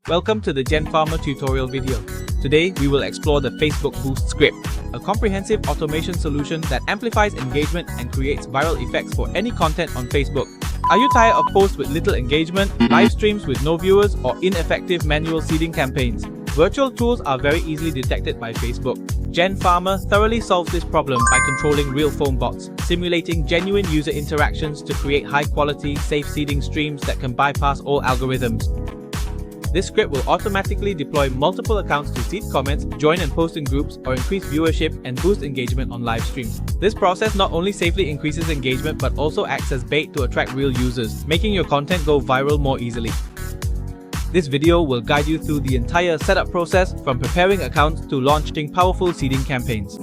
Welcome to the GenFarmer tutorial video. Today, we will explore the Facebook Boost script, a comprehensive automation solution that amplifies engagement and creates viral effects for any content on Facebook. Are you tired of posts with little engagement, live streams with no viewers, or ineffective manual seeding campaigns? Virtual tools are very easily detected by Facebook. GenFarmer thoroughly solves this problem by controlling real phone bots, simulating genuine user interactions to create high-quality, safe seeding streams that can bypass all algorithms. This script will automatically deploy multiple accounts to seed comments, join and post in groups, or increase viewership and boost engagement on live streams. This process not only safely increases engagement but also acts as bait to attract real users, making your content go viral more easily. This video will guide you through the entire setup process, from preparing accounts to launching powerful seeding campaigns.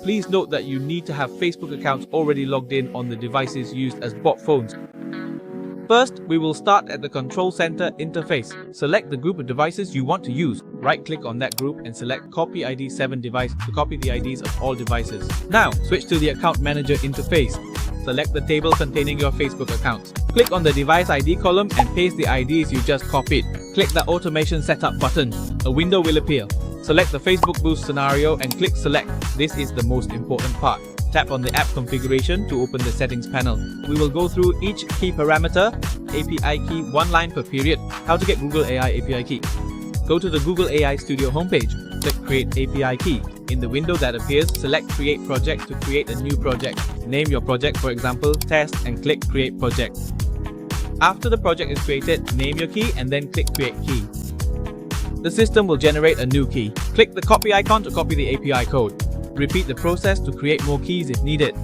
Please note that you need to have Facebook accounts already logged in on the devices used as bot phones. First, we will start at the Control Center interface. Select the group of devices you want to use. Right-click on that group and select Copy ID 7 device to copy the IDs of all devices. Now, switch to the Account Manager interface. Select the table containing your Facebook accounts. Click on the Device ID column and paste the IDs you just copied. Click the Automation Setup button. A window will appear. Select the Facebook Boost scenario and click Select. This is the most important part. Tap on the app configuration to open the settings panel. We will go through each key parameter, API key, one line per period. How to get Google AI API key. Go to the Google AI Studio homepage. Click Create API key. In the window that appears, select Create Project to create a new project. Name your project, for example, Test, and click Create Project. After the project is created, name your key and then click Create Key. The system will generate a new key. Click the copy icon to copy the API code. Repeat the process to create more keys if needed.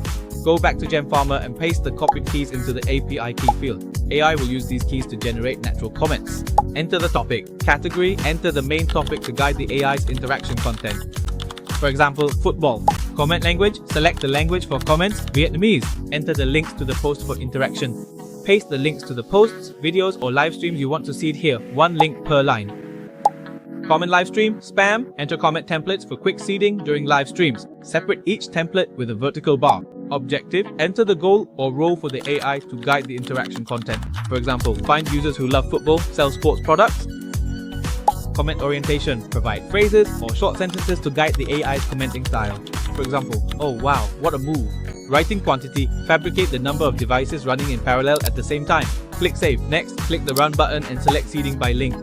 Go back to GenFarmer and paste the copied keys into the API key field. AI will use these keys to generate natural comments. Enter the topic. Category, enter the main topic to guide the AI's interaction content. For example, football. Comment language, select the language for comments, Vietnamese. Enter the links to the post for interaction. Paste the links to the posts, videos, or live streams you want to seed here, one link per line. Common live stream, spam, enter comment templates for quick seeding during live streams. Separate each template with a vertical bar. Objective, enter the goal or role for the AI to guide the interaction content. For example, find users who love football, sell sports products. Comment orientation, provide phrases or short sentences to guide the AI's commenting style. For example, oh wow, what a move. Writing quantity, fabricate the number of devices running in parallel at the same time. Click Save. Next, click the Run button and select Seeding by Link.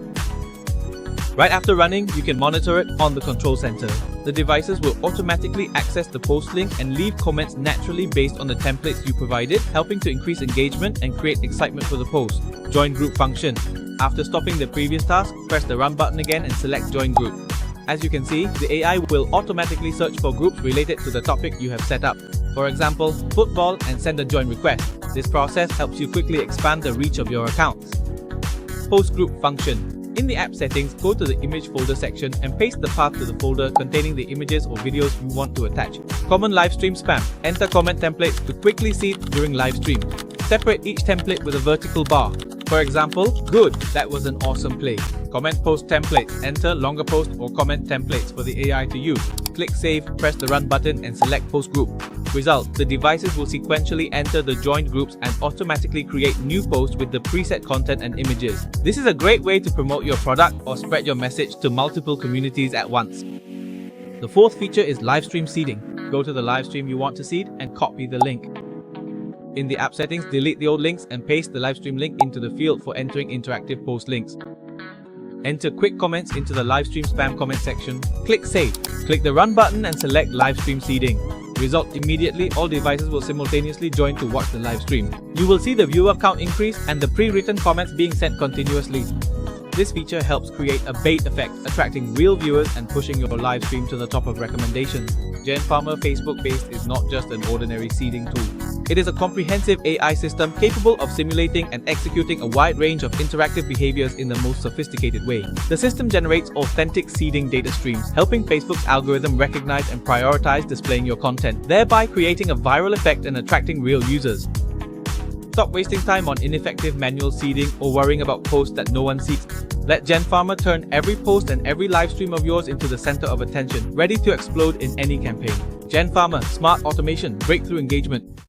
Right after running, you can monitor it on the Control Center. The devices will automatically access the post link and leave comments naturally based on the templates you provided, helping to increase engagement and create excitement for the post. Join Group function. After stopping the previous task, press the Run button again and select Join Group. As you can see, the AI will automatically search for groups related to the topic you have set up. For example, football, and send a join request. This process helps you quickly expand the reach of your accounts. Post Group function. In the app settings, go to the image folder section and paste the path to the folder containing the images or videos you want to attach. Common live stream spam. Enter comment templates to quickly seed during live stream. Separate each template with a vertical bar. For example, good, that was an awesome play. Comment post templates. Enter longer post or comment templates for the AI to use. Click Save, press the Run button and select Post Group. Result, the devices will sequentially enter the joined groups and automatically create new posts with the preset content and images. This is a great way to promote your product or spread your message to multiple communities at once. The fourth feature is Livestream Seeding. Go to the live stream you want to seed and copy the link. In the app settings, delete the old links and paste the live stream link into the field for entering interactive post links. Enter quick comments into the live stream spam comment section. Click Save. Click the Run button and select Livestream Seeding. Result, immediately all devices will simultaneously join to watch the live stream. You will see the viewer count increase and the pre-written comments being sent continuously. This feature helps create a bait effect, attracting real viewers and pushing your live stream to the top of recommendations. GenFarmer Facebook Base is not just an ordinary seeding tool. It is a comprehensive AI system capable of simulating and executing a wide range of interactive behaviors in the most sophisticated way. The system generates authentic seeding data streams, helping Facebook's algorithm recognize and prioritize displaying your content, thereby creating a viral effect and attracting real users. Stop wasting time on ineffective manual seeding or worrying about posts that no one sees. Let GenFarmer turn every post and every live stream of yours into the center of attention, ready to explode in any campaign. GenFarmer, smart automation, breakthrough engagement.